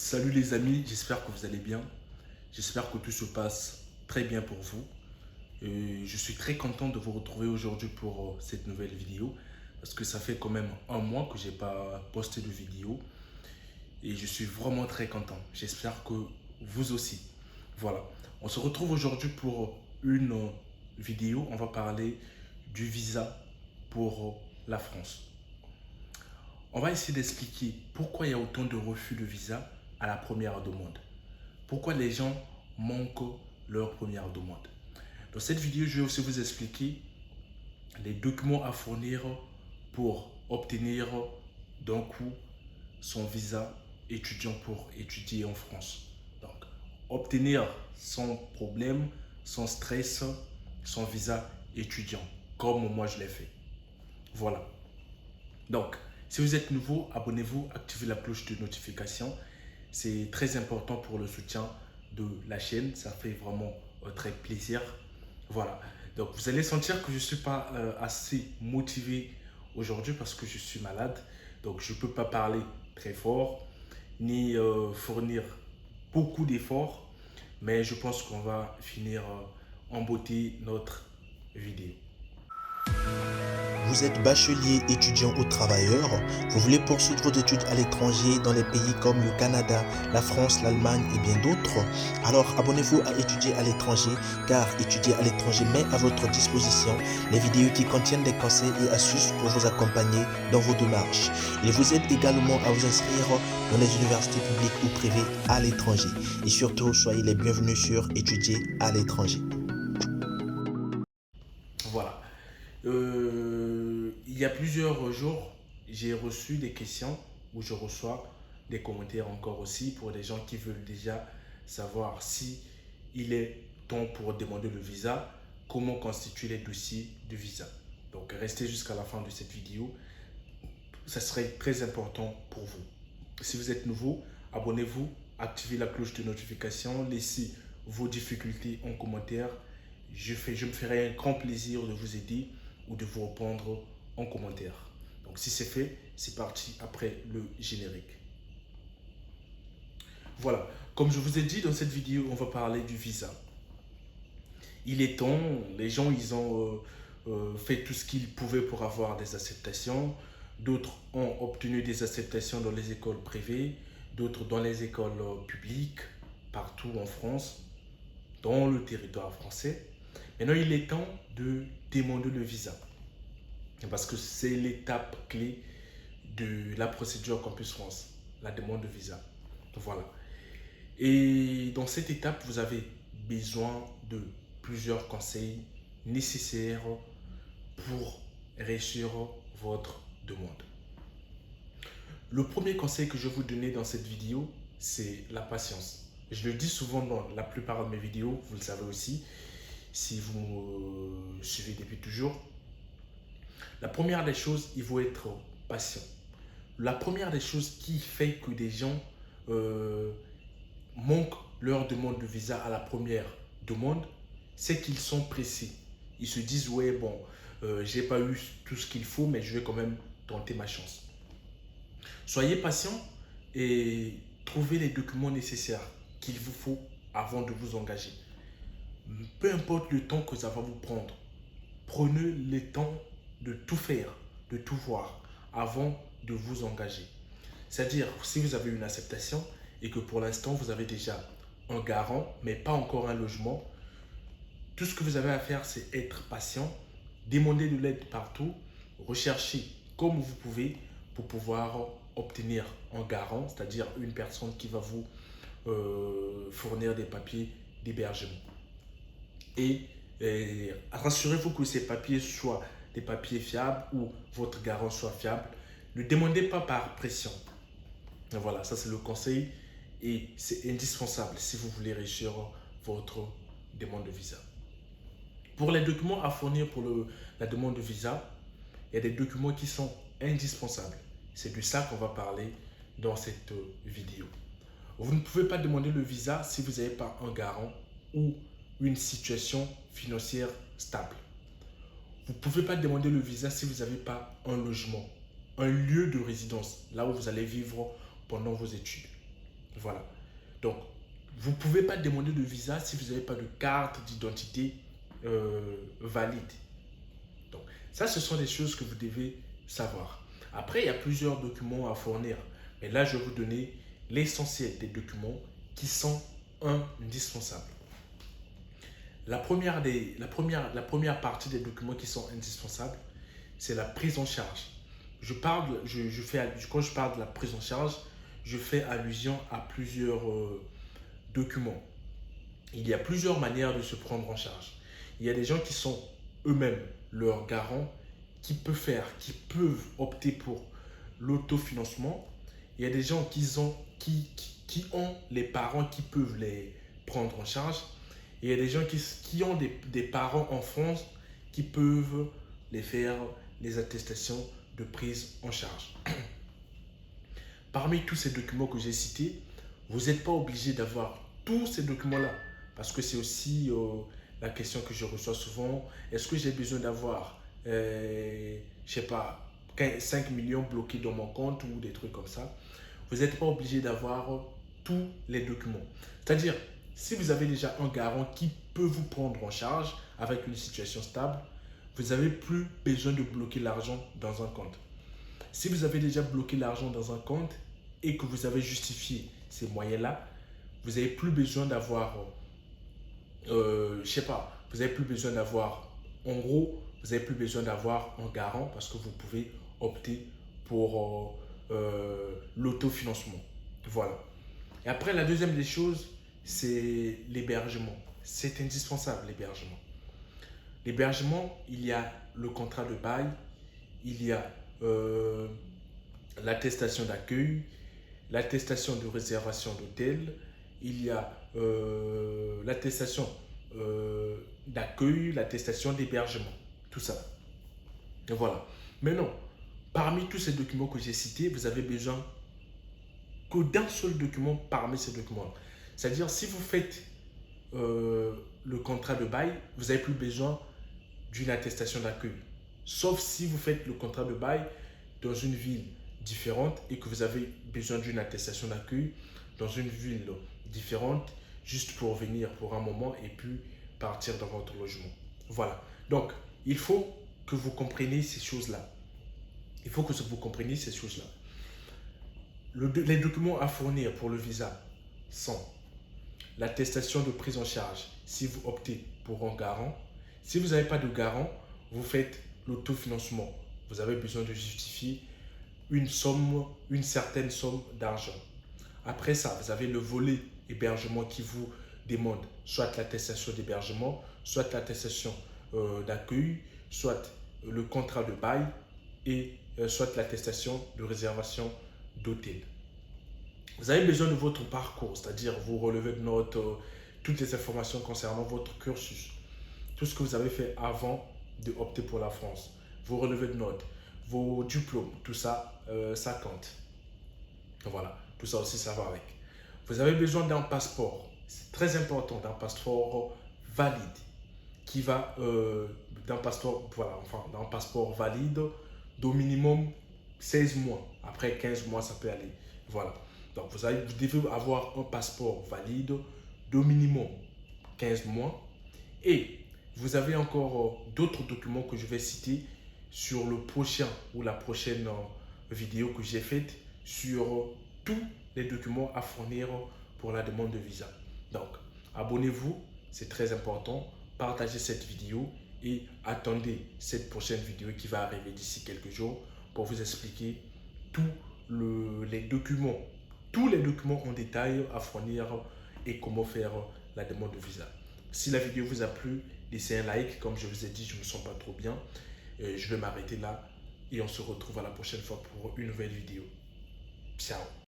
Salut les amis, j'espère que vous allez bien. J'espère que tout se passe très bien pour vous. Je suis très content de vous retrouver aujourd'hui pour cette nouvelle vidéo parce que ça fait quand même un mois que j'ai pas posté de vidéo et je suis vraiment très content. J'espère que vous aussi. Voilà, on se retrouve aujourd'hui pour une vidéo. On va parler du visa pour la France. On va essayer d'expliquer pourquoi il y a autant de refus de visa à la première demande. Pourquoi les gens manquent leur première demande. Dans cette vidéo, je vais aussi vous expliquer les documents à fournir pour obtenir d'un coup son visa étudiant pour étudier en France. Donc, obtenir sans problème, sans stress, son visa étudiant, comme moi je l'ai fait. Voilà. Donc, si vous êtes nouveau, abonnez-vous, activez la cloche de notification. C'est très important pour le soutien de la chaîne. Ça fait vraiment très plaisir. Voilà. Donc, vous allez sentir que je ne suis pas assez motivé aujourd'hui parce que je suis malade. Donc, je ne peux pas parler très fort ni fournir beaucoup d'efforts. Mais je pense qu'on va finir en beauté notre vidéo. Vous êtes bachelier, étudiant ou travailleur, vous voulez poursuivre vos études à l'étranger dans les pays comme le Canada, la France, l'Allemagne et bien d'autres. Alors abonnez-vous à étudier à l'étranger car étudier à l'étranger met à votre disposition les vidéos qui contiennent des conseils et astuces pour vous accompagner dans vos démarches. Il vous aide également à vous inscrire dans les universités publiques ou privées à l'étranger. Et surtout, soyez les bienvenus sur étudier à l'étranger. Voilà. Il y a plusieurs jours, j'ai reçu des questions où je reçois des commentaires encore aussi pour des gens qui veulent déjà savoir si il est temps pour demander le visa, comment constituer les dossiers de visa. Donc restez jusqu'à la fin de cette vidéo, ça serait très important pour vous. Si vous êtes nouveau, abonnez-vous, activez la cloche de notification, laissez vos difficultés en commentaire. Je me ferai un grand plaisir de vous aider ou de vous répondre en commentaire. Donc si c'est fait, c'est parti après le générique. Voilà, comme je vous ai dit dans cette vidéo, on va parler du visa. Il est temps, les gens ils ont fait tout ce qu'ils pouvaient pour avoir des acceptations. D'autres ont obtenu des acceptations dans les écoles privées, d'autres dans les écoles publiques, partout en France, dans le territoire français. Maintenant, il est temps de demander le visa. Parce que c'est l'étape clé de la procédure Campus France, la demande de visa. Voilà. Et dans cette étape, vous avez besoin de plusieurs conseils nécessaires pour réussir votre demande. Le premier conseil que je vais vous donner dans cette vidéo, c'est la patience. Je le dis souvent dans la plupart de mes vidéos, vous le savez aussi, si vous me suivez depuis toujours. La première des choses, il faut être patient. La première des choses qui fait que des gens manquent leur demande de visa à la première demande, c'est qu'ils sont pressés. Ils se disent, ouais, bon, j'ai pas eu tout ce qu'il faut, mais je vais quand même tenter ma chance. Soyez patient et trouvez les documents nécessaires qu'il vous faut avant de vous engager. Peu importe le temps que ça va vous prendre, prenez le temps de tout faire, de tout voir avant de vous engager. C'est-à-dire, si vous avez une acceptation et que pour l'instant, vous avez déjà un garant, mais pas encore un logement, tout ce que vous avez à faire, c'est être patient, demander de l'aide partout, rechercher comme vous pouvez pour pouvoir obtenir un garant, c'est-à-dire une personne qui va vous fournir des papiers d'hébergement. Et rassurez-vous que ces papiers soient des papiers fiables ou votre garant soit fiable. Ne demandez pas par pression. Voilà, ça c'est le conseil et c'est indispensable si vous voulez réussir votre demande de visa. Pour les documents à fournir pour la demande de visa, il y a des documents qui sont indispensables. C'est de ça qu'on va parler dans cette vidéo. Vous ne pouvez pas demander le visa si vous n'avez pas un garant ou une situation financière stable. Vous ne pouvez pas demander le visa si vous n'avez pas un logement, un lieu de résidence, là où vous allez vivre pendant vos études. Voilà. Donc, vous ne pouvez pas demander de visa si vous n'avez pas de carte d'identité valide. Donc, ça, ce sont des choses que vous devez savoir. Après, il y a plusieurs documents à fournir. Mais là, je vais vous donner l'essentiel des documents qui sont indispensables. La première partie des documents qui sont indispensables, c'est la prise en charge. Quand je parle de la prise en charge, je fais allusion à plusieurs documents. Il y a plusieurs manières de se prendre en charge. Il y a des gens qui sont eux-mêmes leurs garants, qui peuvent opter pour l'autofinancement. Il y a des gens qui ont les parents qui peuvent les prendre en charge. Et il y a des gens qui ont des parents en France qui peuvent les faire les attestations de prise en charge. Parmi tous ces documents que j'ai cités, vous n'êtes pas obligé d'avoir tous ces documents-là. Parce que c'est aussi la question que je reçois souvent. Est-ce que j'ai besoin d'avoir, je sais pas, 5 millions bloqués dans mon compte ou des trucs comme ça? Vous n'êtes pas obligé d'avoir tous les documents. C'est-à-dire, si vous avez déjà un garant qui peut vous prendre en charge avec une situation stable, vous n'avez plus besoin de bloquer l'argent dans un compte. Si vous avez déjà bloqué l'argent dans un compte et que vous avez justifié ces moyens-là, vous n'avez plus besoin d'avoir, je sais pas, vous n'avez plus besoin d'avoir, en gros, vous n'avez plus besoin d'avoir un garant parce que vous pouvez opter pour l'autofinancement. Voilà. Et après, la deuxième des choses, c'est l'hébergement. C'est indispensable, l'hébergement. L'hébergement, il y a le contrat de bail, il y a l'attestation d'accueil, l'attestation de réservation d'hôtel, il y a l'attestation d'accueil, l'attestation d'hébergement, tout ça. Et voilà. Maintenant, parmi tous ces documents que j'ai cités, vous avez besoin que d'un seul document parmi ces documents. C'est-à-dire, si vous faites le contrat de bail, vous n'avez plus besoin d'une attestation d'accueil. Sauf si vous faites le contrat de bail dans une ville différente et que vous avez besoin d'une attestation d'accueil dans une ville différente, juste pour venir pour un moment et puis partir dans votre logement. Voilà. Donc, il faut que vous compreniez ces choses-là. Il faut que vous compreniez ces choses-là. Les documents à fournir pour le visa sont l'attestation de prise en charge si vous optez pour un garant. Si vous n'avez pas de garant, vous faites l'autofinancement. Vous avez besoin de justifier une certaine somme d'argent. Après ça, vous avez le volet hébergement qui vous demande soit l'attestation d'hébergement, soit l'attestation d'accueil, soit le contrat de bail et soit l'attestation de réservation d'hôtel. Vous avez besoin de votre parcours, c'est-à-dire vos relevés de notes, toutes les informations concernant votre cursus, tout ce que vous avez fait avant de opter pour la France, vos relevés de notes, vos diplômes, tout ça, ça compte. Voilà, tout ça aussi, ça va avec. Vous avez besoin d'un passeport, c'est très important, d'un passeport valide, qui va, d'un passeport valide d'au minimum 16 mois. Après 15 mois, ça peut aller. Voilà. Donc, vous devez avoir un passeport valide d'au minimum 15 mois. Et vous avez encore d'autres documents que je vais citer sur le prochain ou la prochaine vidéo que j'ai faite sur tous les documents à fournir pour la demande de visa. Donc, abonnez-vous, c'est très important. Partagez cette vidéo et attendez cette prochaine vidéo qui va arriver d'ici quelques jours pour vous expliquer tous les documents en détail à fournir et comment faire la demande de visa. Si la vidéo vous a plu, laissez un like. Comme je vous ai dit, je ne me sens pas trop bien. Je vais m'arrêter là et on se retrouve à la prochaine fois pour une nouvelle vidéo. Ciao.